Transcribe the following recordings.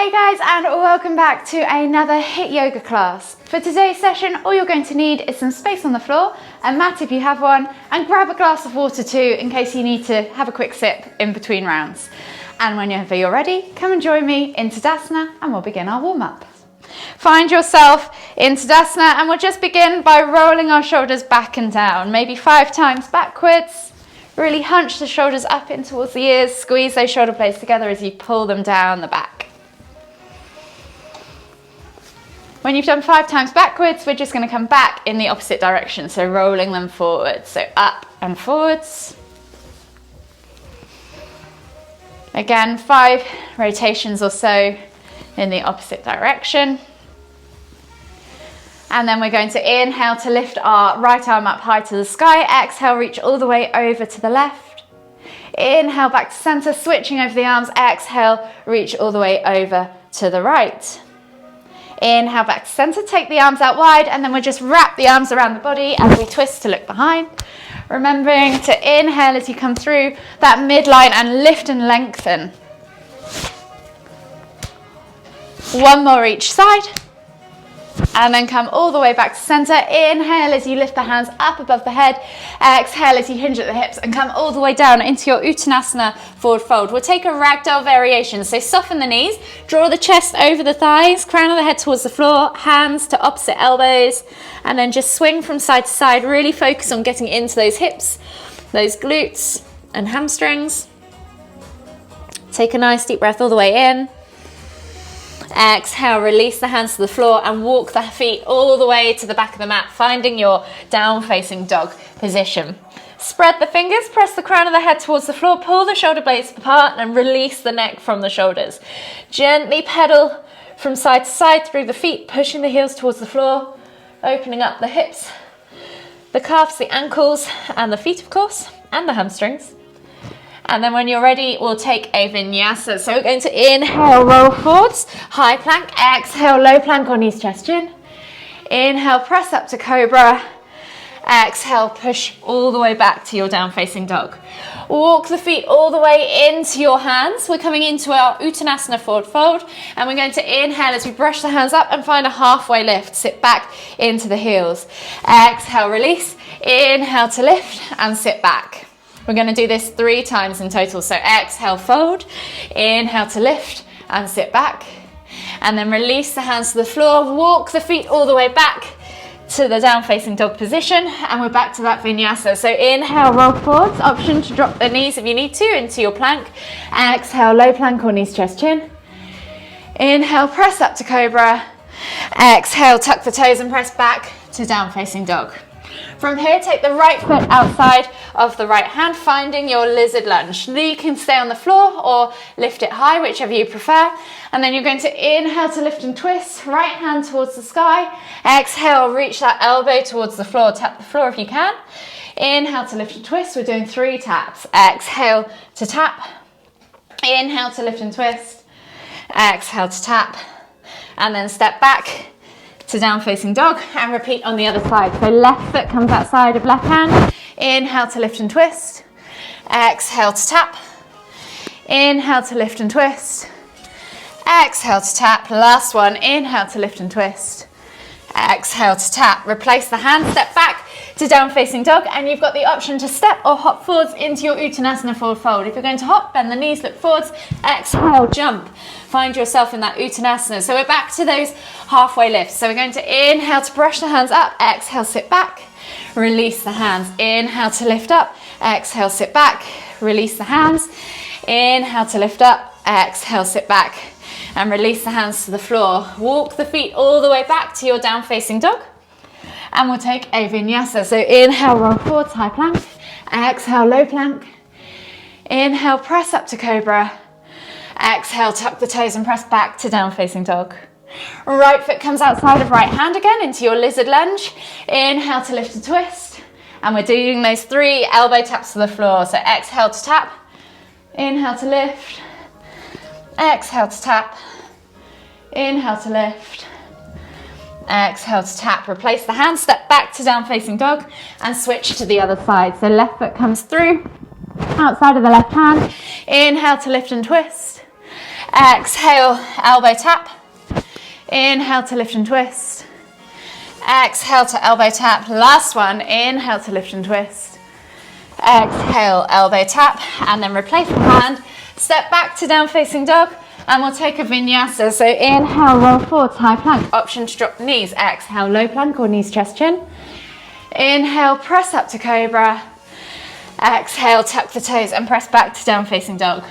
Hey guys, and welcome back to another HIIT yoga class. For today's session, all you're going to need is some space on the floor, a mat if you have one, and grab a glass of water too in case you need to have a quick sip in between rounds. And whenever you're ready, come and join me in Tadasana and we'll begin our warm-up. Find yourself in Tadasana and we'll just begin by rolling our shoulders back and down, maybe 5 times backwards. Really hunch the shoulders up in towards the ears, squeeze those shoulder blades together as you pull them down the back. When you've done 5 times backwards, we're just going to come back in the opposite direction, so rolling them forwards, so up and forwards. Again, 5 rotations or so in the opposite direction. And then we're going to inhale to lift our right arm up high to the sky. Exhale, reach all the way over to the left. Inhale, back to center, switching over the arms. Exhale, reach all the way over to the right. Inhale, back to center, take the arms out wide, and then we'll just wrap the arms around the body as we twist to look behind. Remembering to inhale as you come through that midline and lift and lengthen. One more each side. And then come all the way back to center. Inhale as you lift the hands up above the head. Exhale as you hinge at the hips and come all the way down into your Uttanasana forward fold. We'll take a Ragdoll variation. So soften the knees, draw the chest over the thighs, crown of the head towards the floor, hands to opposite elbows, and then just swing from side to side. Really focus on getting into those hips, those glutes and hamstrings. Take a nice deep breath all the way in. Exhale, release the hands to the floor and walk the feet all the way to the back of the mat, finding your down facing dog position. Spread the fingers, press the crown of the head towards the floor, pull the shoulder blades apart and release the neck from the shoulders. Gently pedal from side to side through the feet, pushing the heels towards the floor, opening up the hips, the calves, the ankles and the feet of course, and the hamstrings. And then when you're ready, we'll take a vinyasa. So we're going to inhale, roll forwards, high plank, exhale, low plank on knees, chest, chin. Inhale, press up to cobra. Exhale, push all the way back to your down facing dog. Walk the feet all the way into your hands. We're coming into our Uttanasana forward fold. And we're going to inhale as we brush the hands up and find a halfway lift. Sit back into the heels. Exhale, release. Inhale to lift and sit back. We're going to do this 3 times in total. So exhale, fold, inhale to lift and sit back. And then release the hands to the floor, walk the feet all the way back to the down facing dog position. And we're back to that vinyasa. So inhale, roll forwards, option to drop the knees if you need to into your plank. Exhale, low plank or knees, chest, chin. Inhale, press up to cobra. Exhale, tuck the toes and press back to down facing dog. From here, take the right foot outside of the right hand, finding your lizard lunge. You can stay on the floor or lift it high, whichever you prefer. And then you're going to inhale to lift and twist, right hand towards the sky. Exhale, reach that elbow towards the floor, tap the floor if you can. Inhale to lift and twist, we're doing 3 taps. Exhale to tap, inhale to lift and twist, exhale to tap, and then step back to down facing dog and repeat on the other side. So left foot comes outside of left hand. Inhale to lift and twist. Exhale to tap. Inhale to lift and twist. Exhale to tap. Last one. Inhale to lift and twist. Exhale to tap. Replace the hand. Step back to down facing dog and you've got the option to step or hop forwards into your Uttanasana forward fold. If you're going to hop, bend the knees, look forwards. Exhale, jump. Find yourself in that Uttanasana. So we're back to those halfway lifts. So we're going to inhale to brush the hands up. Exhale, sit back. Release the hands. Inhale to lift up. Exhale, sit back. Release the hands. Inhale to lift up. Exhale, sit back. And release the hands to the floor. Walk the feet all the way back to your down facing dog. And we'll take a vinyasa. So inhale, roll forwards, high plank. Exhale, low plank. Inhale, press up to cobra. Exhale, tuck the toes and press back to down facing dog. Right foot comes outside of right hand again into your lizard lunge. Inhale to lift and twist. And we're doing those 3 elbow taps to the floor. So exhale to tap. Inhale to lift. Exhale to tap. Inhale to lift. Exhale to tap. Replace the hand, step back to down facing dog and switch to the other side. So left foot comes through, outside of the left hand. Inhale to lift and twist. Exhale, elbow tap. Inhale to lift and twist. Exhale to elbow tap. Last one, inhale to lift and twist. Exhale, elbow tap, and then replace the hand. Step back to down facing dog, and we'll take a vinyasa. So inhale, roll forward, high plank. Option to drop the knees. Exhale, low plank or knees, chest, chin. Inhale, press up to cobra. Exhale, tuck the toes and press back to down facing dog.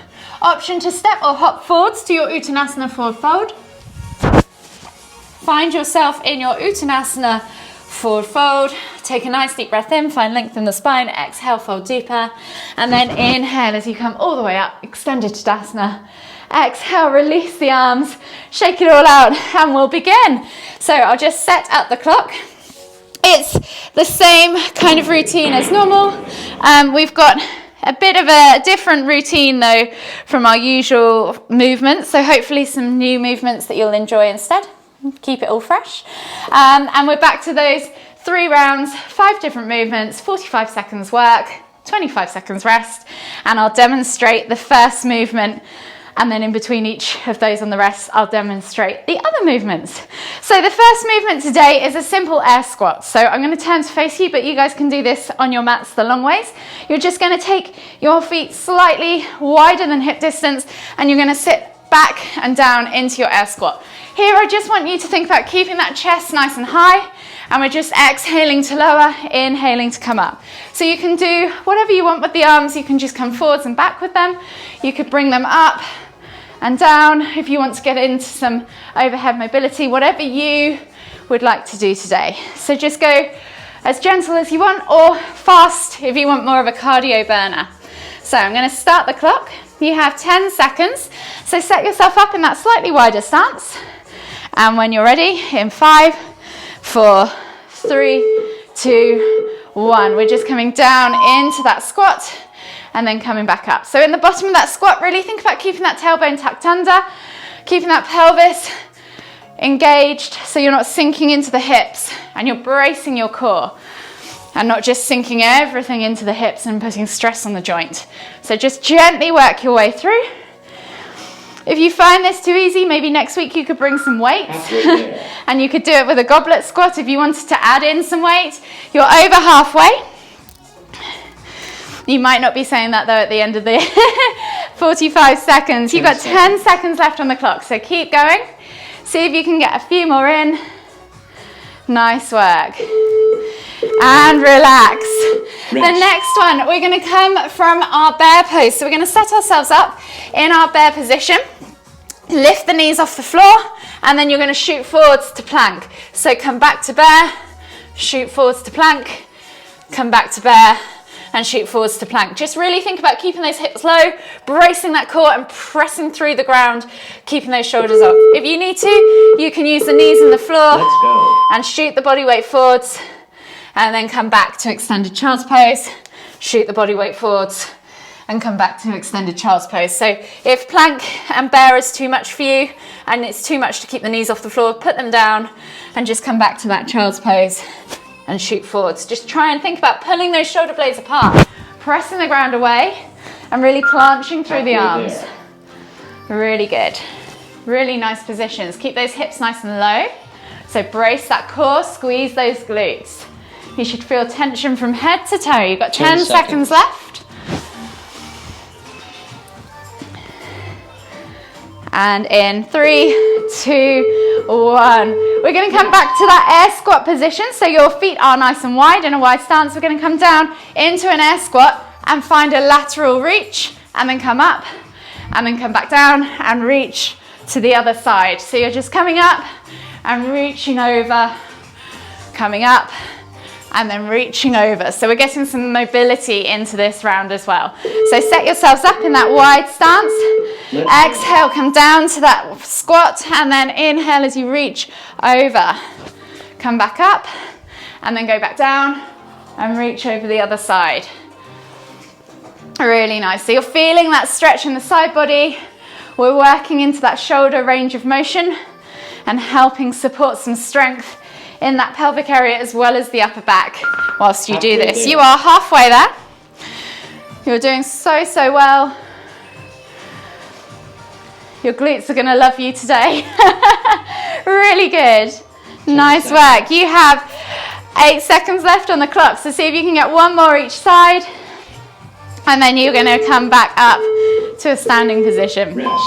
Option to step or hop forwards to your Uttanasana forward fold. Find yourself in your Uttanasana forward fold. Take a nice deep breath in, find length in the spine. Exhale, fold deeper. And then inhale as you come all the way up, extended Tadasana. Exhale, release the arms, shake it all out, and we'll begin. So I'll just set up the clock. It's the same kind of routine as normal. We've got a bit of a different routine though from our usual movements. So hopefully some new movements that you'll enjoy instead. Keep it all fresh. And we're back to those 3 rounds, 5 different movements, 45 seconds work, 25 seconds rest. And I'll demonstrate the first movement, and then in between each of those on the rest, I'll demonstrate the other movements. So the first movement today is a simple air squat. So I'm going to turn to face you, but you guys can do this on your mats the long ways. You're just going to take your feet slightly wider than hip distance, and you're going to sit back and down into your air squat. Here, I just want you to think about keeping that chest nice and high, and we're just exhaling to lower, inhaling to come up. So you can do whatever you want with the arms. You can just come forwards and back with them. You could bring them up and down if you want to get into some overhead mobility, whatever you would like to do today. So just go as gentle as you want, or fast if you want more of a cardio burner. So I'm going to start the clock. You have 10 seconds. So set yourself up in that slightly wider stance. And when you're ready, in 5, 4, 3, 2, 1. We're just coming down into that squat and then coming back up. So in the bottom of that squat, really think about keeping that tailbone tucked under, keeping that pelvis engaged so you're not sinking into the hips and you're bracing your core and not just sinking everything into the hips and putting stress on the joint. So just gently work your way through. If you find this too easy, maybe next week you could bring some weights and you could do it with a goblet squat if you wanted to add in some weight. You're over halfway. You might not be saying that though at the end of the 45 seconds. You've got 10 seconds left on the clock, so keep going. See if you can get a few more in. Nice work. And relax. The next one, we're going to come from our bear pose. So we're going to set ourselves up in our bear position. Lift the knees off the floor, and then you're going to shoot forwards to plank. So come back to bear, shoot forwards to plank, come back to bear, and shoot forwards to plank. Just really think about keeping those hips low, bracing that core and pressing through the ground, keeping those shoulders up. If you need to, you can use the knees in the floor and shoot the body weight forwards, and then come back to extended child's pose, shoot the body weight forwards, and come back to extended child's pose. So if plank and bear is too much for you, and it's too much to keep the knees off the floor, put them down and just come back to that child's pose and shoot forwards. Just try and think about pulling those shoulder blades apart, pressing the ground away, and really planching through the arms. Really good. Really nice positions. Keep those hips nice and low. So brace that core, squeeze those glutes. You should feel tension from head to toe. You've got 10 seconds left. And in 3, 2, 1. We're going to come back to that air squat position. So your feet are nice and wide in a wide stance. We're going to come down into an air squat and find a lateral reach, and then come up and then come back down and reach to the other side. So you're just coming up and reaching over, coming up and then reaching over. So we're getting some mobility into this round as well. So set yourselves up in that wide stance. Exhale, come down to that squat, and then inhale as you reach over. Come back up and then go back down and reach over the other side. Really nice. So you're feeling that stretch in the side body. We're working into that shoulder range of motion and helping support some strength in that pelvic area as well as the upper back whilst you do this. You are halfway there. You're doing so well. Your glutes are going to love you today. Really good. Nice work. You have 8 seconds left on the clock, so see if you can get one more each side. And then you're going to come back up to a standing position. Rest.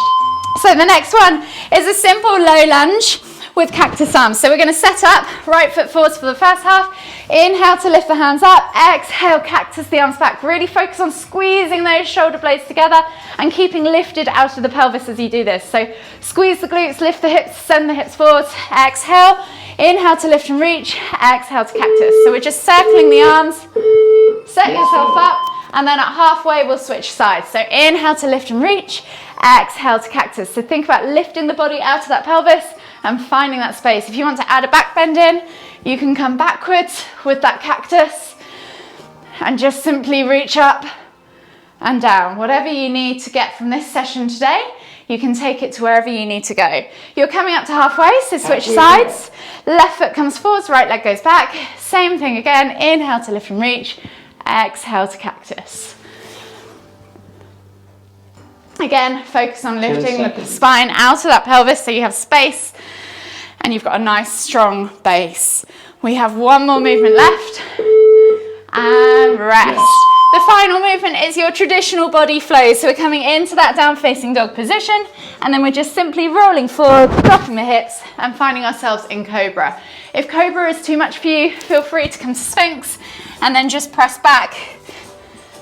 So the next one is a simple low lunge with cactus arms. So we're going to set up, right foot forwards for the first half. Inhale to lift the hands up. Exhale, cactus the arms back. Really focus on squeezing those shoulder blades together and keeping lifted out of the pelvis as you do this. So squeeze the glutes, lift the hips, send the hips forwards. Exhale. Inhale to lift and reach. Exhale to cactus. So we're just circling the arms. Set yourself up. And then at halfway, we'll switch sides. So inhale to lift and reach. Exhale to cactus. So think about lifting the body out of that pelvis and finding that space. If you want to add a back bend in, you can come backwards with that cactus and just simply reach up and down. Whatever you need to get from this session today, you can take it to wherever you need to go. You're coming up to halfway, so switch sides. Left foot comes forwards, right leg goes back. Same thing again. Inhale to lift and reach. Exhale to cactus. Again, focus on lifting the spine out of that pelvis so you have space and you've got a nice strong base. We have one more movement left and rest. The final movement is your traditional body flow. So we're coming into that down facing dog position and then we're just simply rolling forward, dropping the hips and finding ourselves in cobra. If cobra is too much for you, feel free to come to Sphinx and then just press back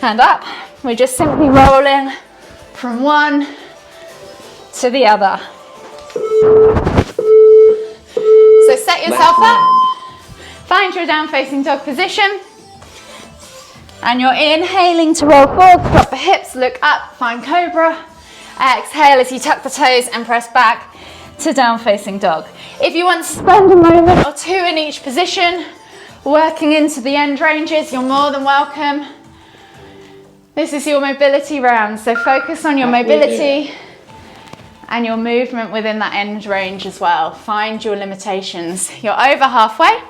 and up. We're just simply rolling from one to the other. So set yourself up, find your down facing dog position, and you're inhaling to roll forward, drop the hips, look up, find cobra. Exhale as you tuck the toes and press back to down facing dog. If you want to spend a moment or two in each position, working into the end ranges, you're more than welcome. This is your mobility round, so focus on your mobility and your movement within that end range as well. Find your limitations. You're over halfway.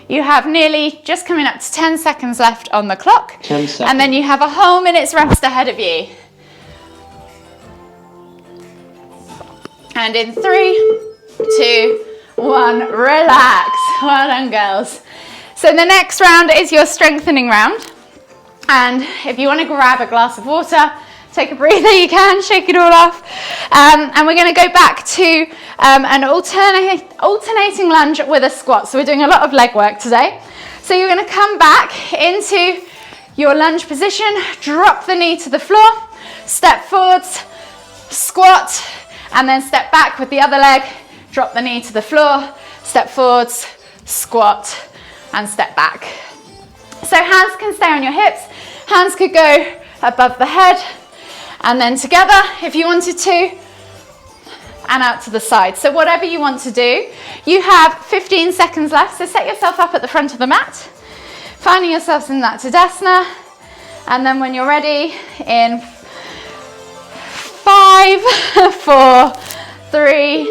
You have nearly just coming up to 10 seconds left on the clock. 10 seconds. And then you have a whole minute's rest ahead of you. And in 3, 2, 1, relax. Well done, girls. So the next round is your strengthening round. And if you want to grab a glass of water, take a breather, you can, shake it all off. And we're going to go back to an alternating lunge with a squat. So we're doing a lot of leg work today. So you're going to come back into your lunge position, drop the knee to the floor, step forwards, squat, and then step back with the other leg, drop the knee to the floor, step forwards, squat, and step back. So hands can stay on your hips, hands could go above the head, and then together if you wanted to, and out to the side. So whatever you want to do, you have 15 seconds left, so set yourself up at the front of the mat, finding yourselves in that Tadasana, and then when you're ready, in 5, 4, 3,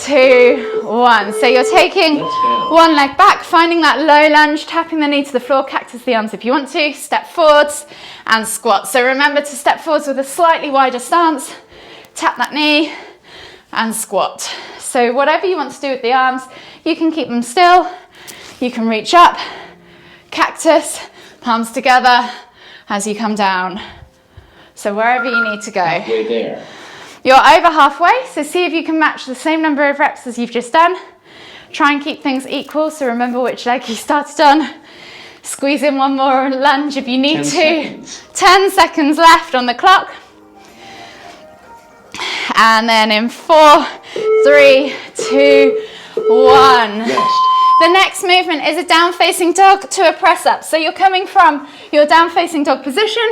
2, 1. So you're taking one leg back, finding that low lunge, tapping the knee to the floor, cactus the arms if you want to, step forwards and squat. So remember to step forwards with a slightly wider stance, tap that knee and squat. So whatever you want to do with the arms, you can keep them still, you can reach up, cactus, palms together as you come down. So wherever you need to go. Halfway there. You're over halfway, so see if you can match the same number of reps as you've just done. Try and keep things equal, so remember which leg you started on. Squeeze in one more lunge if you need 10 to. seconds. 10 seconds left on the clock. And then in 4, 3, 2, 1. Rest. The next movement is a down facing dog to a press up. So you're coming from your down facing dog position,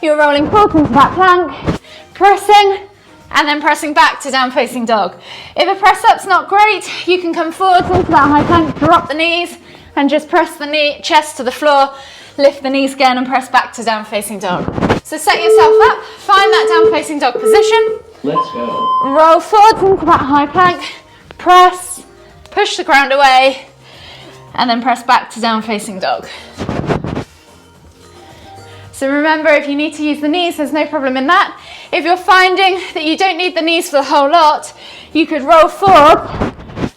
you're rolling forward into that plank, pressing, and then pressing back to down facing dog. If a press up's not great, you can come forward into that high plank, drop the knees, and just press the knee, chest to the floor, lift the knees again and press back to down facing dog. So set yourself up, find that down facing dog position. Let's go. Roll forward into that high plank, press, push the ground away, and then press back to down facing dog. So remember, if you need to use the knees, there's no problem in that. If you're finding that you don't need the knees for the whole lot, you could roll forward,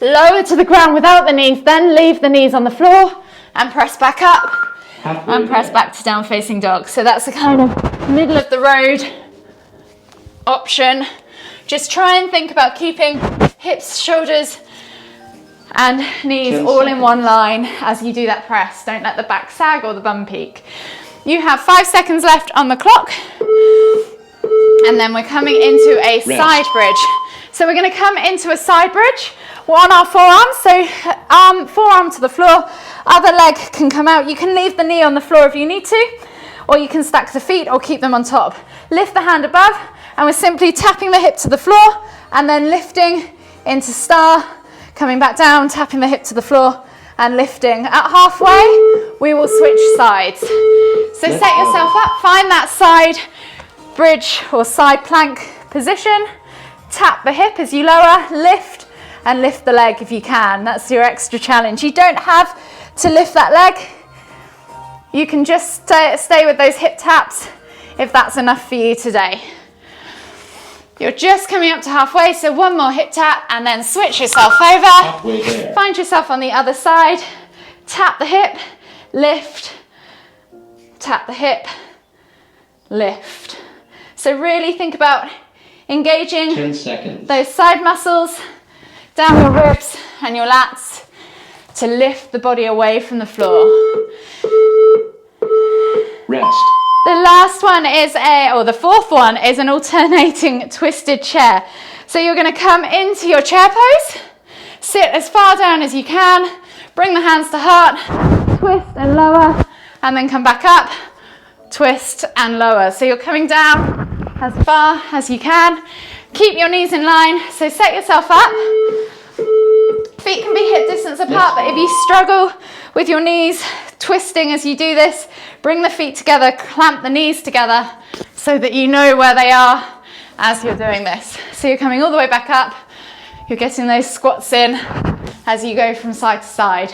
lower to the ground without the knees, then leave the knees on the floor and press back up and press back to down facing dog. So that's a kind of middle of the road option. Just try and think about keeping hips, shoulders and knees all in one line as you do that press. Don't let the back sag or the bum peak. You have 5 seconds left on the clock, and then we're coming into a side bridge. So we're going to come into a side bridge. We're on our forearms, so forearm to the floor, other leg can come out. You can leave the knee on the floor if you need to, or you can stack the feet or keep them on top. Lift the hand above, and we're simply tapping the hip to the floor and then lifting into star, coming back down, tapping the hip to the floor and lifting. At halfway, we will switch sides. So set yourself up, find that side bridge or side plank position, tap the hip as you lower, lift and lift the leg if you can. That's your extra challenge. You don't have to lift that leg. You can just stay with those hip taps if that's enough for you today. You're just coming up to halfway, so one more hip tap and then switch yourself over. Halfway there. Find yourself on the other side, tap the hip, lift, tap the hip, lift. So really think about engaging 10 seconds. those side muscles, down your ribs and your lats to lift the body away from the floor. Rest. The last one is the fourth one is an alternating twisted chair. So you're going to come into your chair pose, sit as far down as you can, bring the hands to heart, twist and lower, and then come back up, twist and lower. So you're coming down as far as you can. Keep your knees in line, so set yourself up. Feet can be hip distance apart, but if you struggle with your knees twisting as you do this, bring the feet together, clamp the knees together so that you know where they are as you're doing this. So you're coming all the way back up, you're getting those squats in as you go from side to side.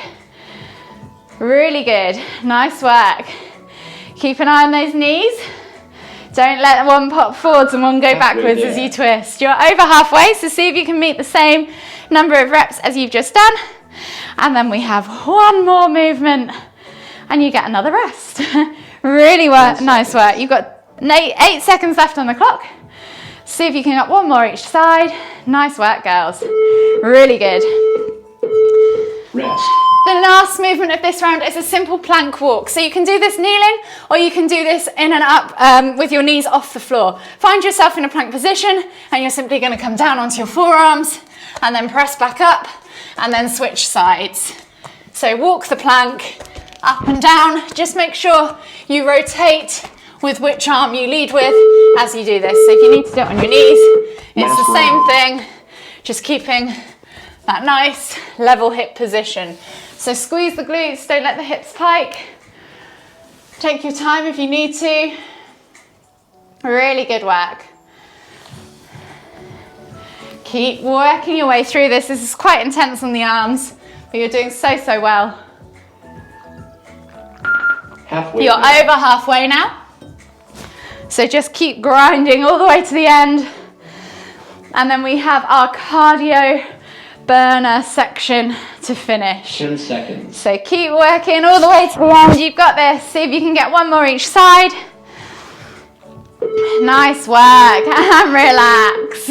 Really good, nice work. Keep an eye on those knees. Don't let one pop forwards and one go backwards as you twist. You're over halfway, so see if you can meet the same number of reps as you've just done. And then we have one more movement and you get another rest. Really nice work. You've got 8 seconds left on the clock. See if you can get one more each side. Nice work, girls. Really good. Rest. The last movement of this round is a simple plank walk. So you can do this kneeling or you can do this in and up with your knees off the floor. Find yourself in a plank position and you're simply going to come down onto your forearms and then press back up and then switch sides. So walk the plank up and down. Just make sure you rotate with which arm you lead with as you do this. So if you need to do it on your knees, it's the same thing, just keeping that nice level hip position. So squeeze the glutes, don't let the hips pike. Take your time if you need to. Really good work. Keep working your way through this. This is quite intense on the arms, but you're doing so well. You're over halfway now. So just keep grinding all the way to the end. And then we have our cardio burner section to finish. 10 seconds. So keep working all the way to the end. You've got this. See if you can get one more each side. Nice work and relax.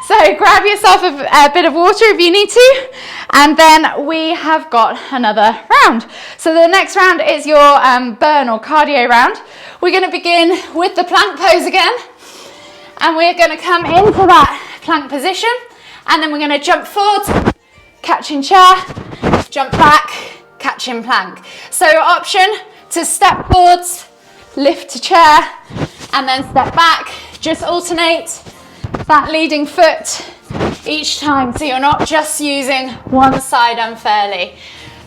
So grab yourself a bit of water if you need to, and then we have got another round. So the next round is your burn or cardio round. We're going to begin with the plank pose again, and we're going to come into that plank position, and then we're going to jump forward, catch in chair, jump back, catch in plank. So your option to step forwards, lift to chair, and then step back. Just alternate that leading foot each time, so you're not just using one side unfairly.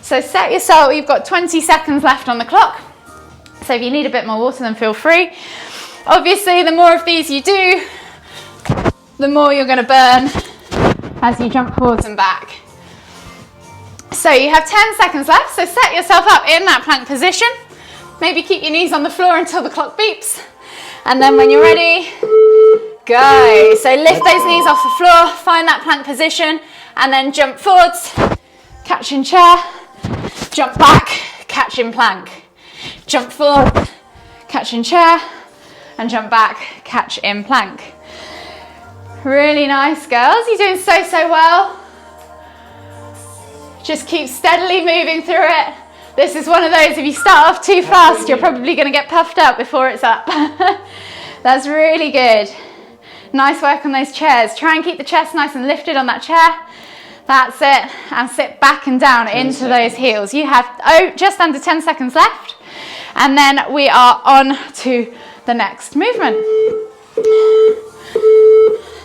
So set yourself, you've got 20 seconds left on the clock. So if you need a bit more water, then feel free. Obviously, the more of these you do, the more you're going to burn as you jump forwards and back. So you have 10 seconds left, so set yourself up in that plank position. Maybe keep your knees on the floor until the clock beeps. And then when you're ready, go. So lift those knees off the floor, find that plank position, and then jump forwards, catch in chair, jump back, catch in plank. Jump forward, catch in chair, and jump back, catch in plank. Really nice, girls. You're doing so, so well. Just keep steadily moving through it. This is one of those, if you start off too fast, you're probably going to get puffed up before it's up. That's really good. Nice work on those chairs. Try and keep the chest nice and lifted on that chair. That's it. And sit back and down into those heels. You have just under 10 seconds left. And then we are on to the next movement.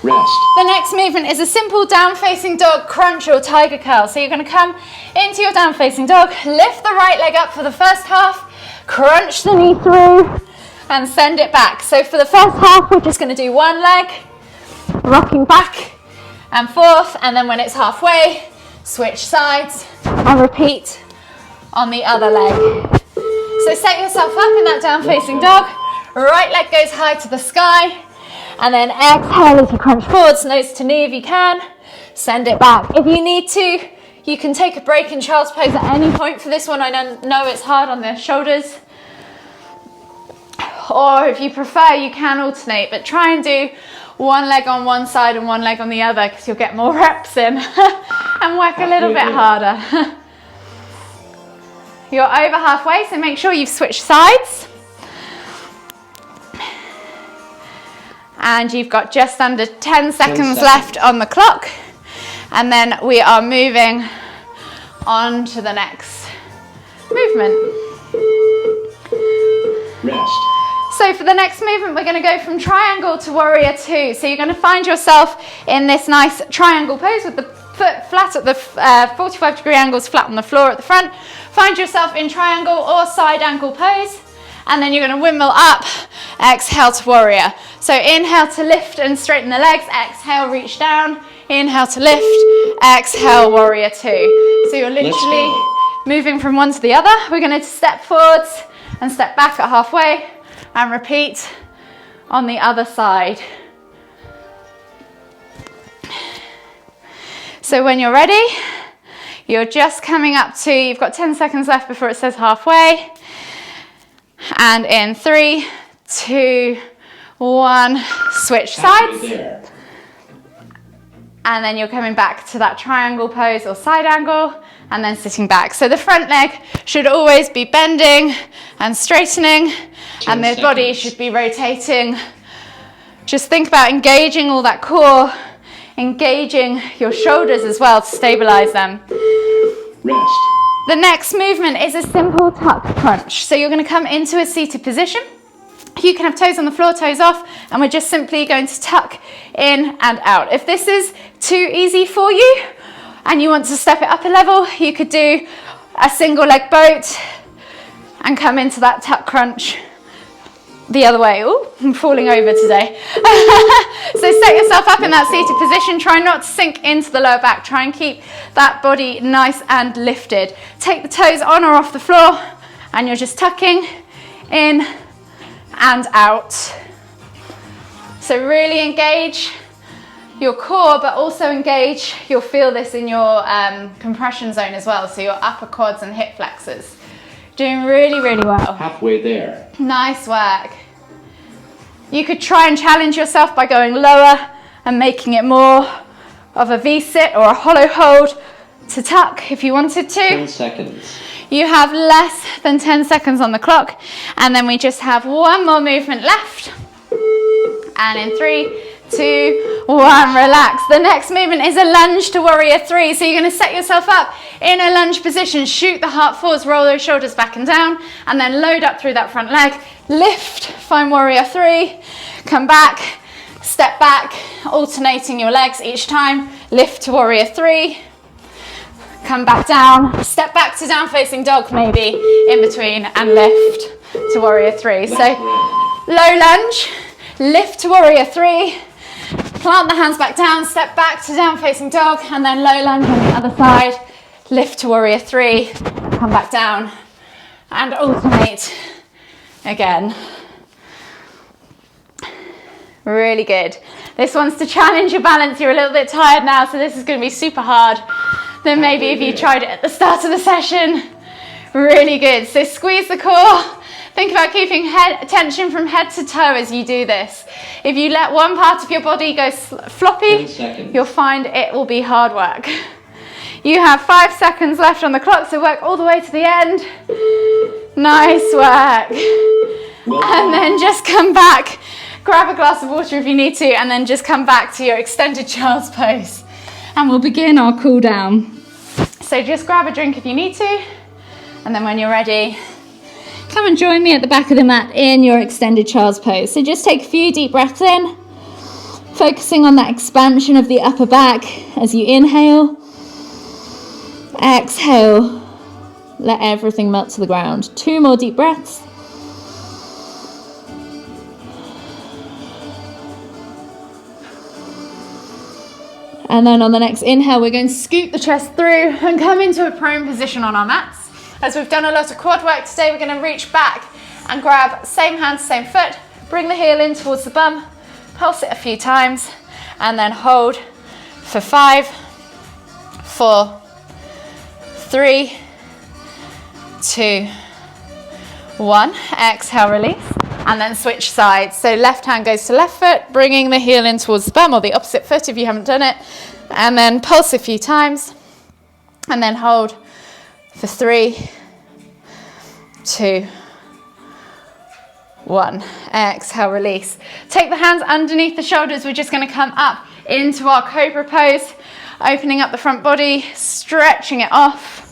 Rest. The next movement is a simple down-facing dog crunch or tiger curl. So you're going to come into your down-facing dog, lift the right leg up for the first half, crunch the knee through, and send it back. So for the first half, we're just going to do one leg, rocking back and forth, and then when it's halfway, switch sides and repeat on the other leg. So set yourself up in that down-facing dog. Right leg goes high to the sky. And then exhale as you crunch forwards, nose to knee if you can. Send it back. If you need to, you can take a break in child's pose at any point for this one. I know it's hard on the shoulders. Or if you prefer, you can alternate, but try and do one leg on one side and one leg on the other because you'll get more reps in and work a little bit harder. You're over halfway, so make sure you've switched sides. And you've got just under 10 seconds left on the clock. And then we are moving on to the next movement. Rest. So for the next movement, we're going to go from triangle to warrior two. So you're going to find yourself in this nice triangle pose with the foot flat at the 45-degree angles flat on the floor at the front. Find yourself in triangle or side angle pose. And then you're going to windmill up, exhale to warrior. So inhale to lift and straighten the legs, exhale, reach down, inhale to lift, exhale, warrior two. So you're literally moving from one to the other. We're going to step forwards and step back at halfway and repeat on the other side. So when you're ready, you're just coming up to, you've got 10 seconds left before it says halfway. And in 3, 2, 1, switch sides. And then you're coming back to that triangle pose or side angle and then sitting back. So the front leg should always be bending and straightening and the body should be rotating. Just think about engaging all that core, engaging your shoulders as well to stabilize them. Rest. The next movement is a simple tuck crunch. So you're going to come into a seated position. You can have toes on the floor, toes off, and we're just simply going to tuck in and out. If this is too easy for you and you want to step it up a level, you could do a single leg boat and come into that tuck crunch the other way. Oh, I'm falling over today. So set yourself up in that seated position. Try not to sink into the lower back. Try and keep that body nice and lifted. Take the toes on or off the floor and you're just tucking in and out. So really engage your core, but also engage, you'll feel this in your compression zone as well. So your upper quads and hip flexors. Doing really, really well. Halfway there. Nice work. You could try and challenge yourself by going lower and making it more of a V-sit or a hollow hold to tuck if you wanted to. 10 seconds. You have less than 10 seconds on the clock. And then we just have one more movement left. And in 3, 2, 1, relax. The next movement is a lunge to warrior three. So you're going to set yourself up in a lunge position, shoot the heart forwards, roll those shoulders back and down, and then load up through that front leg. Lift, find warrior three, come back, step back, alternating your legs each time. Lift to warrior three, come back down, step back to down facing dog maybe in between, and lift to warrior three. So low lunge, lift to warrior three, plant the hands back down, step back to down facing dog, and then low lunge on the other side, lift to warrior three, come back down and alternate Again. Really good. This one's to challenge your balance. You're a little bit tired now, so this is going to be super hard than maybe if you tried it at the start of the session. Really good. So squeeze the core. Think about keeping tension from head to toe as you do this. If you let one part of your body go floppy, you'll find it will be hard work. You have 5 seconds left on the clock, so work all the way to the end. Nice work. And then just come back. Grab a glass of water if you need to, and then just come back to your extended child's pose. And we'll begin our cool down. So just grab a drink if you need to, and then when you're ready, come and join me at the back of the mat in your extended child's pose. So just take a few deep breaths in, focusing on that expansion of the upper back as you inhale. Exhale, let everything melt to the ground. 2 more deep breaths. And then on the next inhale, we're going to scoot the chest through and come into a prone position on our mats. As we've done a lot of quad work today, we're going to reach back and grab same hand, same foot, bring the heel in towards the bum, pulse it a few times, and then hold for 5, 4, 3, 2, 1. Exhale, release, and then switch sides. So left hand goes to left foot, bringing the heel in towards the bum, or the opposite foot if you haven't done it, and then pulse a few times, and then hold for 3, 2, 1. Exhale, release. Take the hands underneath the shoulders. We're just going to come up into our cobra pose, opening up the front body, stretching it off.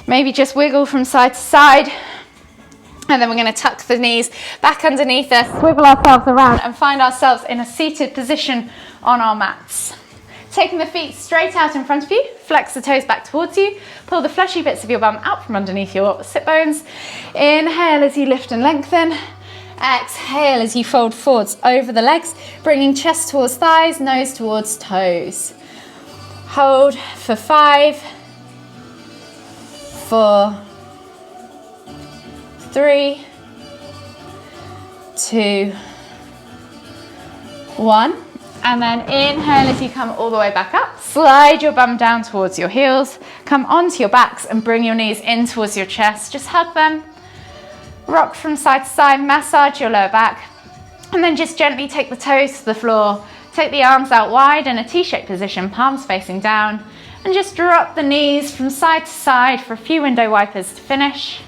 Maybe just wiggle from side to side. And then we're going to tuck the knees back underneath us, swivel ourselves around and find ourselves in a seated position on our mats. Taking the feet straight out in front of you, flex the toes back towards you, pull the fleshy bits of your bum out from underneath your sit bones. Inhale as you lift and lengthen. Exhale as you fold forwards over the legs, bringing chest towards thighs, nose towards toes. Hold for 5, 4, 3, 2, 1. And then inhale as you come all the way back up. Slide your bum down towards your heels. Come onto your backs and bring your knees in towards your chest. Just hug them. Rock from side to side. Massage your lower back. And then just gently take the toes to the floor. Take the arms out wide in a T-shaped position, palms facing down. And just drop the knees from side to side for a few window wipers to finish.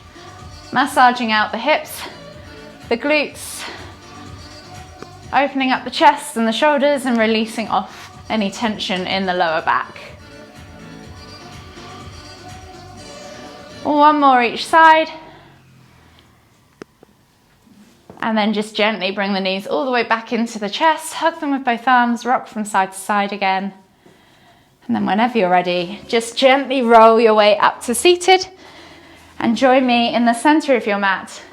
Massaging out the hips, the glutes, opening up the chest and the shoulders and releasing off any tension in the lower back. 1 more each side. And then just gently bring the knees all the way back into the chest, hug them with both arms, rock from side to side again. And then whenever you're ready, just gently roll your way up to seated. And join me in the center of your mat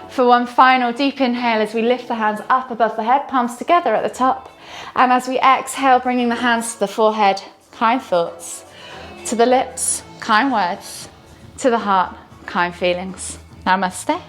for one final deep inhale as we lift the hands up above the head, palms together at the top. And as we exhale, bringing the hands to the forehead, kind thoughts. To the lips, kind words. To the heart, kind feelings. Namaste.